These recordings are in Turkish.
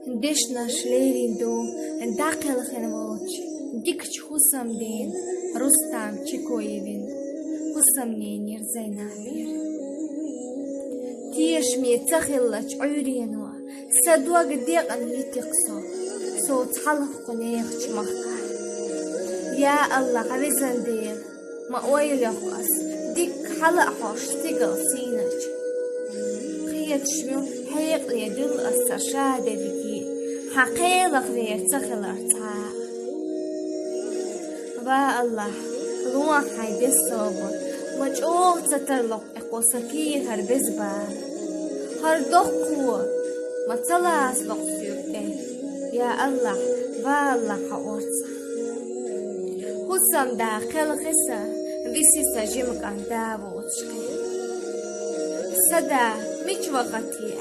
Deshna shlerindo daqel khenvoch dikch husam din Rustam Chikoyevin husam ne nirzaynavir Tiesh mi tsakhilach uyrienwa sadwag diqan yitiqso so thalq qunayq chmaqqa Ya Allah avizandir ma oylaqas dik hala hosh tigal sinach Qiyat shmu hayq yadul as-sashade biki حقيقة غير تخلرتها با الله روح هيدي الصبر مجوع تترلق اقوسكي هربز بار هردوخ قوة ما تلاس بقفيوكي يا الله با الله حقورتا خصم داخل خسا بيسي سجيمك عن دابو وتشكي صدا مش وقتي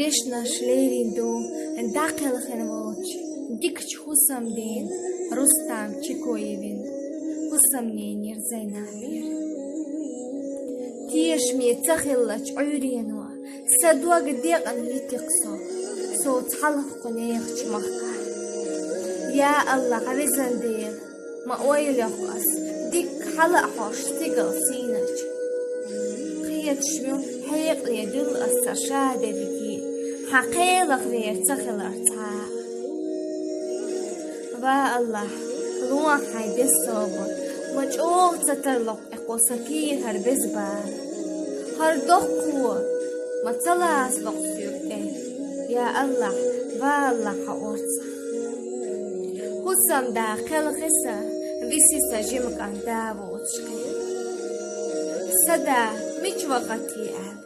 Deshna shlerindo daqel khenvoch dikch husam din Rustam Chikoyevin husam ne nirzaynavir Tiesh mi tsakhilach uyrienwa sadwag diqan yitiqso so thalq qunayq chmaqqa Ya Allah avizandir ma oylaqas dik hala hosh tigal sinach Qiyat shmu hayq yadul as-sashade biki حقيقة غير تخلرتها با الله روح هيدي الصبر مجوع تترلق اقوسكي هربز بار هردوخ قوة ما تلاس بقفيوكي يا الله با الله حقورتا خصم داخل خسا بيسي سجيمك عن دابو وتشكي صدا مش وقتي